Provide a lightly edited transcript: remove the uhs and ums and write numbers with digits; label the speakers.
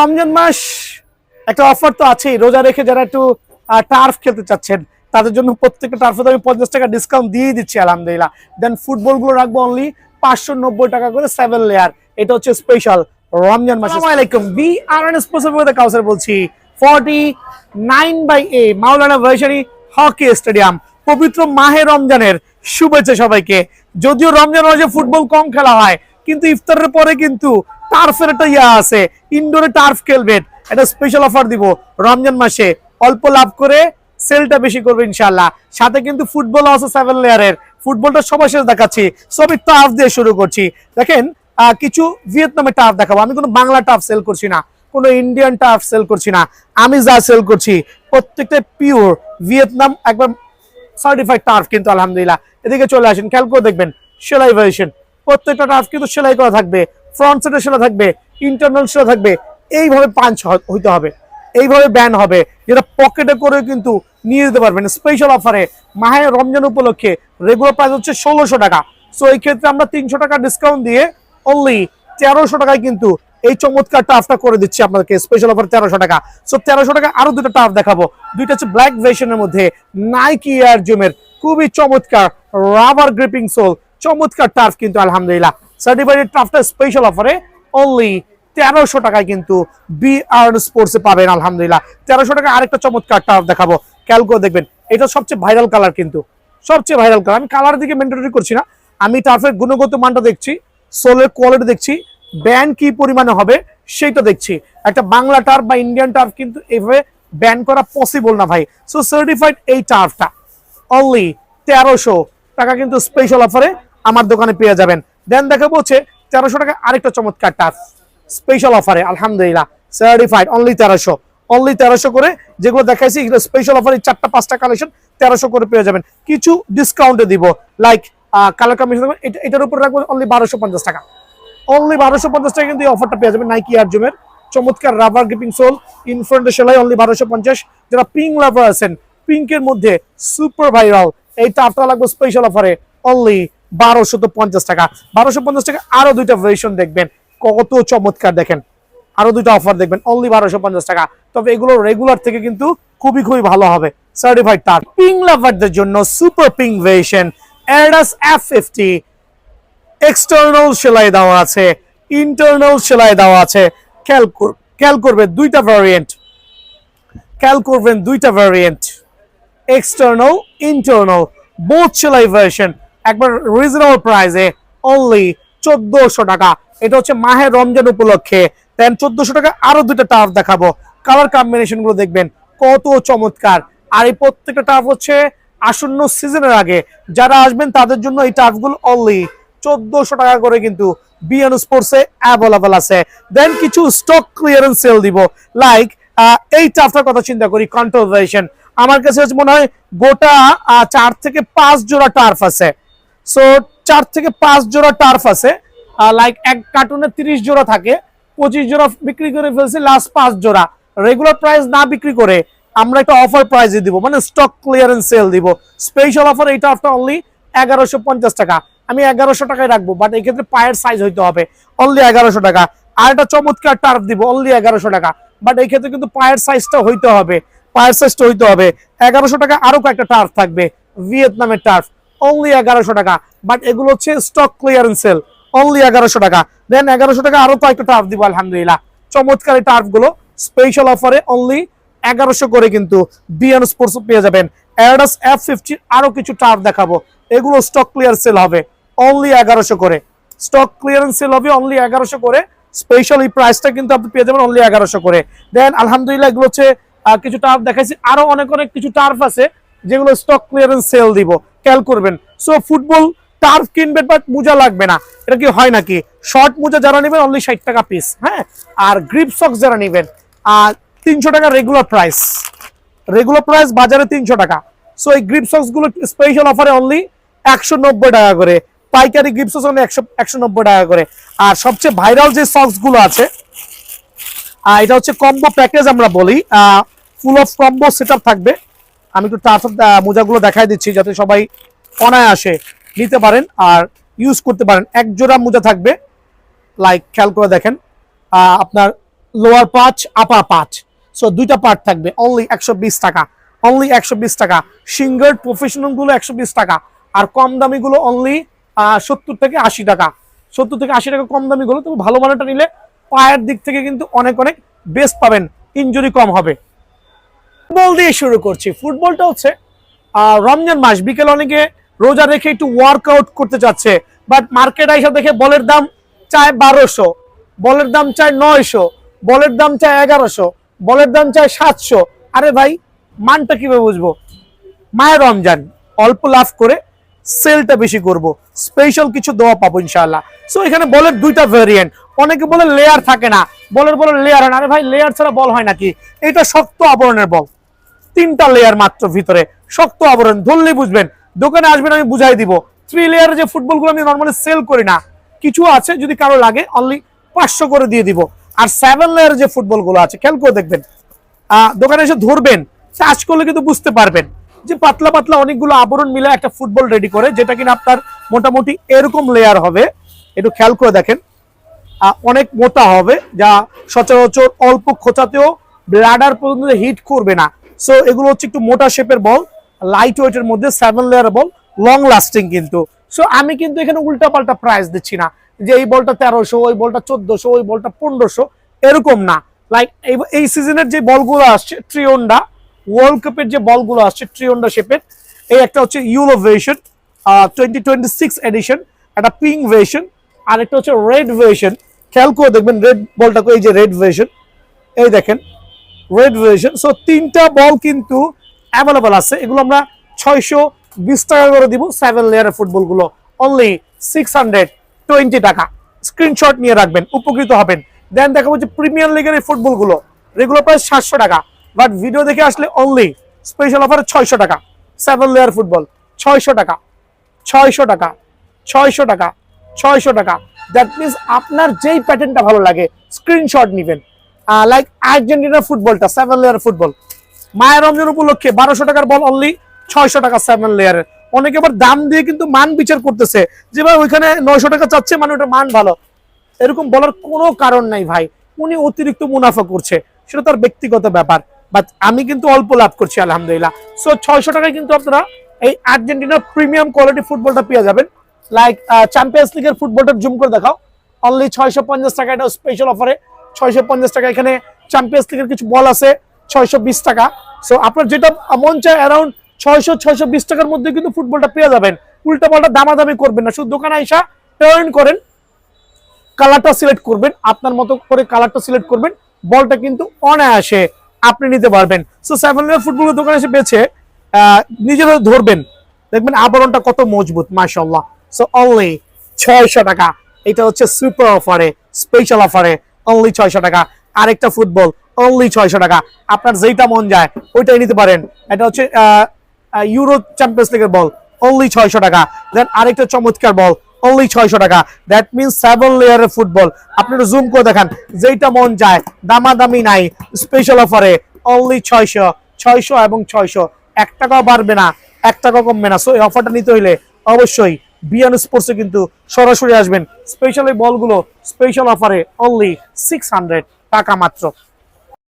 Speaker 1: রমজান মাস একটা অফার তো আছেই, রোজা রেখে যারা একটু টার্ফ খেলতে চাচ্ছেন তাদের জন্য প্রত্যেকটা টার্ফে আমি 50 টাকা ডিসকাউন্ট দিয়ে দিচ্ছি আলহামদুলিল্লাহ। দেন ফুটবল গুলো রাখবো অনলি 590 টাকা করে 7 লেয়ার। এটা হচ্ছে স্পেশাল রমজান মাস। আসসালামু আলাইকুম, বিআরএন স্পোর্টস এর কাউসার বলছি। 49/A মাওলানা ভাসানী হকি স্টেডিয়াম, পবিত্র মাহে রমজানের শুভেচ্ছা সবাইকে। যদিও রমজান মাসে ফুটবল কম খেলা হয়, কিন্তু ইফতারের পরে কিন্তু টার্ফের একটা আছে, ইনডোরে টার্ফ খেলবেন। এটা স্পেশাল অফার দিব রমজান মাসে, অল্প লাভ করে সেলটা বেশি করবে ইনশাআল্লাহ। সাথে কিন্তু ফুটবল আছে 7 লেয়ারের, ফুটবলটা সবার শেষ দেখাচ্ছি। সবই টার্ফ দিয়ে শুরু করছি। দেখেন কিছু ভিয়েতনামের টার্ফ দেখাবো। আমি কোনো বাংলা টার্ফ সেল করছি না, কোনো ইন্ডিয়ান টার্ফ সেল করছি না। আমি যা সেল করছি প্রত্যেকটা পিওর ভিয়েতনাম একবার সার্টিফাইড টার্ফ কিন্তু আলহামদুলিল্লাহ। এদিকে চলে আসেন, খেয়াল করে দেখবেন সেলাই ভার্সন। প্রত্যেকটা টার্ফ কিন্তু সেলাই করা থাকবে, ফ্রন্ট সাইডে সেলাই থাকবে, ইন্টারনাল সেলাই থাকবে। এইভাবে পাঞ্চ হইতে হবে, এইভাবে ব্যান হবে, যেটা পকেটে করে কিন্তু নিয়ে যেতে পারবেন। স্পেশাল অফারে মাহে রমজান উপলক্ষে রেগুলার প্রাইস হচ্ছে 1600 টাকা। সো এই ক্ষেত্রে আমরা 300 টাকা ডিসকাউন্ট দিয়ে অনলি 1300 টাকায় কিন্তু এই চমৎকার টার্ফটা করে দিচ্ছি আপনাদেরকে। স্পেশাল অফার 1300 টাকা। সো 1300 টাকা আরো দুটো টার্ফ দেখাবো। দুইটা হচ্ছে ব্ল্যাক ভার্সনের মধ্যে নাইকি এয়ার জুমের খুবই চমৎকার রাবার গ্রিপিং সোল, চমৎকার টার্ফ কিন্তু আলহামদুলিল্লাহ। সার্টিফাইড টার্ফটা স্পেশাল অফারে অনলি 1300 টাকায় কিন্তু বিআরএন স্পোর্টসে পাবেন আলহামদুলিল্লাহ। 1300 টাকা আরেকটা চমৎকার টার্ফ দেখাবো, খেয়াল করে দেখবেন। এটা সবচেয়ে ভাইরাল কালার, কিন্তু সবচেয়ে ভাইরাল কালার। আমি কালার দিকে মেনটেন করছি না, আমি টার্ফের গুণগত মানটা দেখছি, সোলের কোয়ালিটি দেখছি, ব্যান্ড কি পরিমাণে হবে সেটা দেখছি। একটা বাংলা টার্ফ বা ইন্ডিয়ান টার্ফ কিন্তু এইভাবে ব্যান করা পসিবল না ভাই। সো সার্টিফাইড এই টার্ফটা অনলি 1300 টাকা কিন্তু স্পেশাল অফারে আমার দোকানে পেয়ে যাবেন। দেন দেখাবো হচ্ছে 1300 টাকা আরেকটা চমৎকার টার্ফ স্পেশাল অফারে আলহামদুলিল্লাহ। সার্টিফাইড অনলি 1300 করে। যেগুলো দেখাইছি এগুলো স্পেশাল অফারে 4টা 5টা কালেকশন 1300 করে পেয়ে যাবেন। কিছু ডিসকাউন্টে দিব, লাইক কালার কম্বিনেশন। এটার উপর রাখবো অনলি 1250 টাকা। অনলি 1250 টাকা কিন্তু এই অফারটা পেয়ে যাবেন। নাইকি এয়ার জুমের চমৎকার রাবার গ্রিপিং সোল, ইনফ্রন্টে সেলাই অনলি 1250। যারা পিঙ্ক লাভার আছেন, পিঙ্কের মধ্যে সুপার ভাইরাল এই টার্ফটা লাগবে স্পেশাল অফারে অনলি 1250 টাকা। 1250 টাকা আরো দুইটা ভার্সন দেখবেন, কত চমৎকার। দেখেন আরো দুইটা অফার দেখবেন অনলি 1250 টাকা। তবে এগুলো রেগুলার থেকে কিন্তু খুবই খুবই ভালো হবে। সার্টিফাইড টার্ফ পিঙ্ক লাভারদের জন্য super pink version Adidas F50, external সেলাই দেওয়া আছে, ইন্টারনাল সেলাই দেওয়া আছে। খেয়াল করবেন দুইটা ভ্যারিয়েন্ট, এক্সটার্নাল ইন্টারনাল বোথ সেলাই ভার্সন একবার রিজনেবল প্রাইসে অনলি 1400 টাকা। এটা হচ্ছে মাহে রমজান উপলক্ষে। দেন 1400 টাকা আরো দুইটা টার্ফ দেখাবো, কালার কম্বিনেশন গুলো দেখবেন কত চমৎকার। আর এই প্রত্যেকটা টার্ফ হচ্ছে আসন্ন সিজনের আগে যারা আসবেন তাদের জন্য এই টার্ফ গুলো অনলি 1400 টাকা করে কিন্তু বিআরএন স্পোর্টসে অ্যাভেলেবল আছে। দেন কিছু স্টক ক্লিয়ারেন্স সেল দিব, লাইক এই টার্ফটার কথা চিন্তা করি, কন্ট্রোল ভার্সন। আমার কাছে মনে হয় গোটা 4 থেকে 5 জোড়া টার্ফ আছে। সো 4 থেকে 5 জোড়া টার্ফ আছে, লাইক এক কার্টুনে 30 জোড়া থাকে, 25 জোড়া বিক্রি করে ফেলছি, লাস্ট 5 জোড়া রেগুলার প্রাইস না বিক্রি করে আমরা একটা অফার প্রাইসে দিব, মানে স্টক ক্লিয়ারেন্স সেল দিব। স্পেশাল অফার এই টার্ফটা অনলি 1150 টাকা। আমি 1100 টাকায় রাখবো, বাট এই ক্ষেত্রে পায়ের সাইজ হইতে হবে অনলি 1100 টাকা। আর একটা চমৎকার টার্ফ দিব অনলি 1100 টাকা, বাট এই ক্ষেত্রে কিন্তু পায়ের সাইজটা হইতে হবে, 1100 টাকা। আরো কয়েকটা টার্ফ থাকবে ভিয়েতনামের টার্ফ অনলি 1100 টাকা, বাট এগুলো হচ্ছে স্টক ক্লিয়ারেন্স সেল অনলি 1100 টাকা। দেন 1100 টাকা আরো কয়েকটা টার্ফ দিব আলহামদুলিল্লাহ। চমৎকার এই টার্ফ গুলো স্পেশাল অফারে অনলি 1100 করে কিন্তু বিআরএন স্পোর্টস পেয়ে যাবেন। অ্যাডিডাস F50 আরো কিছু টার্ফ দেখাবো, এগুলো স্টক ক্লিয়ার সেল হবে অনলি 1100 করে। স্টক ক্লিয়ারেন্স সেল হবে অনলি 1100 করে। স্পেশাল এই প্রাইসটা কিন্তু আপনি পেয়ে যাবেন অনলি 1100 করে। দেন আলহামদুলিল্লাহ এগুলো হচ্ছে কিছু টার্ফ দেখাইছি, আরো অনেক কিছু টার্ফ আছে যেগুলো স্টক ক্লিয়ারেন্স সেল দিব, খেয়াল করবেন। সো ফুটবল টার্ফ কিনবেন বাট মোজা লাগবে না, এটা কি হয় নাকি? শর্ট মোজা যারা নেবেন অনলি 60 টাকা পিস, হ্যাঁ। আর গ্রিপ সক্স যারা নেবেন 300 টাকা রেগুলার প্রাইস বাজারে 300 টাকা। সো এই গ্রিপ সক্স গুলো স্পেশাল অফারে অনলি 190 টাকা করে, পাইকারি গ্রিপ সক্স অনলি 190 টাকা করে। আর সবচেয়ে ভাইরাল যে সক্স গুলো আছে এটা হচ্ছে কম্বো প্যাকেজ আমরা বলি, ফুল অফ কম্বো সেটআপ থাকবে। আমি একটু টার্ফ মোজাগুলো দেখাই দিচ্ছি যাতে সবাই অনায়াসে নিতে পারেন আর ইউজ করতে পারেন। এক জোড়া মোজা থাকবে, লাইক খেয়াল করে দেখেন, আপনার লোয়ার 5 আপার 5, সো দুইটা পার্ট থাকবে, অনলি 120 টাকা, অনলি 120 টাকা। সিঙ্গার প্রফেশনাল গুলো 120 টাকা, আর কম দামি গুলো অনলি 70 থেকে 80 টাকা, 70 থেকে 80 টাকা কম দামি গুলো। তবে ভালো মানেরটা নিলে পায়ের দিক থেকে কিন্তু অনেক অনেক বেস্ট পাবেন, ইনজুরি কম হবে। ফুটবল দিয়ে শুরু করছি। ফুটবলটা হচ্ছে রমজান মাস, বিকেল অনেকে রোজা রেখে একটু ওয়ার্কআউট করতে চাচ্ছে, বাট মার্কেট আইসা দেখে বলের দাম চায় 1200, বলের দাম চায় 900, বলের দাম চায় 1100, বলের দাম চায় 700। আরে ভাই, মানটা কিভাবে বুঝবো? মায়ের রমজান, অল্প লাভ করে সেলটা বেশি করব, স্পেশাল কিছু দেওয়া পাবো ইনশাআল্লাহ। সো এখানে বলের দুইটা ভেরিয়েন্ট। অনেকে বলে লেয়ার থাকে না, বলের লেয়ার হয় না। আরে ভাই, লেয়ার ছাড়া বল হয় নাকি? এটা শক্ত আবরণের বল, 3টা লেয়ার মাত্র ভিতরে, শক্ত আবরণ, ধরলেই বুঝবেন। দোকানে আসবেন, আমি বুঝাই দিব। 3 লেয়ারের যে ফুটবলগুলো আমি নর্মালি সেল করি না, কিছু আছে যদি কারো লাগে অনলি 500 করে দিয়ে দিব। আর 7 লেয়ারের যে ফুটবলগুলো আছে, খেয়াল করে দেখবেন, দোকানে এসে ধরবেন, টাচ করলে কিন্তু বুঝতে পারবেন যে পাতলা পাতলা অনেকগুলো আবরণ মিলে একটা ফুটবল রেডি করে, যেটা কিনা আপনার মোটামুটি এরকম লেয়ার হবে। একটু খেয়াল করে দেখেন, অনেক মোটা হবে, যা সচরাচর অল্প খোঁচাতেও ব্লাডার পর্যন্ত হিট করবে না। সো এগুলো হচ্ছে একটু মোটা শেপের বল, লাইট ওয়েটের মধ্যে 7 লেয়ার বল, লং লাস্টিং কিন্তু। সো আমি কিন্তু এখানে উল্টা পাল্টা প্রাইস দিচ্ছি না, যে এই বলটা 1300, ওই বলটা 1400, ওই বলটা 1500, এরকম না। লাইক এই সিজনের যে বলগুলো আসছে, ট্রিওন্ডা ওয়ার্ল্ড কাপের যে বলগুলো আসছে ট্রিওন্ডা শেপের, এই একটা হচ্ছে ইউরো ভার্সন 2026 এডিশন, একটা পিঙ্ক ভার্সন, আর একটা হচ্ছে রেড ভার্সন। খেয়াল করে দেখবেন রেড বলটাকে, এই যে রেড ভার্সন, এই দেখেন রেড ভার্সন। সো 3টা বল কিন্তু অ্যাভেলেবল আছে। এগুলো আমরা 620 টাকা করে দিব। 7 লেয়ারের ফুটবল গুলো অনলি 620 টাকা। স্ক্রিনশট নিয়ে রাখবেন, উপকৃত হবেন। দেন দেখাবো যে প্রিমিয়ার লিগের এই ফুটবল গুলো, রেগুলার প্রাইস 700 টাকা, বাট ভিডিও দেখে আসলে অনলি স্পেশাল অফারে 600 টাকা। 7 লেয়ার ফুটবল 600 টাকা, 600 টাকা, 600 টাকা, 600 টাকা। দ্যাট মিনস আপনার যেই প্যাটার্নটা ভালো লাগে স্ক্রিনশট নিবেন। লাইক আর্জেন্টিনার ফুটবলটা 7 লেয়ার ফুটবল, মায়ের রমজান উপলক্ষে 1200 টাকার বল অনলি 600 টাকা 7 লেয়ারের। অনেকে আবার দাম দিয়ে কিন্তু মান বিচার করতেছে, যে ভাই ওইখানে 900 টাকা চাচ্ছে মানে ওটা মান ভালো। এরকম বলার কোনো কারণ নাই ভাই, উনি অতিরিক্ত মুনাফা করছে, সেটা তার ব্যক্তিগত ব্যাপার। বাট আমি কিন্তু অল্প লাভ করছি আলহামদুলিল্লাহ। সো 600 টাকায় কিন্তু আপনারা এই আর্জেন্টিনার প্রিমিয়াম কোয়ালিটি ফুটবলটা পেয়ে যাবেন। লাইক চ্যাম্পিয়ন্স লিগের ফুটবলটা জুম করে দেখাও, অনলি 650 টাকা, এটা স্পেশাল অফারে 650 টাকা। এখানে চ্যাম্পিয়ন্স লিগের কিছু বল আছে 620 টাকা। সো আপনার যেটা মন চায় অ্যারাউন্ড 600-620 টাকার মধ্যে কিন্তু ফুটবলটা পেয়ে যাবেন। উল্টা পাল্টা দামাদামি করবেন না, শুধু দোকানে আইসা টার্ন করেন, কালারটা সিলেক্ট করবেন, আপনার মতো করে কালারটা সিলেক্ট করবেন, বলটা কিন্তু অনায়াসে আপনি নিতে পারবেন। সো 7 লেয়ার ফুটবলের দোকানে এসে বেছে নিজেরা ধরবেন, দেখবেন আবরণটা কত মজবুত, মাশাআল্লাহ। সো অনলি 600 টাকা। এটা হচ্ছে সুপার অফারে, স্পেশাল অফারে অনলি 600 টাকা। আরেকটা ফুটবল অনলি 600 টাকা, আপনার যেটা মন যায় ওইটাই নিতে পারেন। এটা হচ্ছে ইউরো চ্যাম্পিয়ন্স লিগের বল, অনলি 600 টাকা। দেন আরেকটা চমৎকার বল, অনলি 600 টাকা। দ্যাট মিনস 7 লেয়ারের ফুটবল, আপনারা জুম করে দেখান, যেটা মন চায়, দামাদামি নাই, স্পেশাল অফারে অনলি 600, 600 এবং 600। 1 টাকাও বাড়বে না, 1 টাকাও কমবে না। সো এই অফারটা নিতে হইলে অবশ্যই বিয়ান স্পোর্টসে কিন্তু সরাসরি আসবেন। স্পেশাল এই বলগুলো স্পেশাল অফারে অনলি 600 টাকা মাত্র।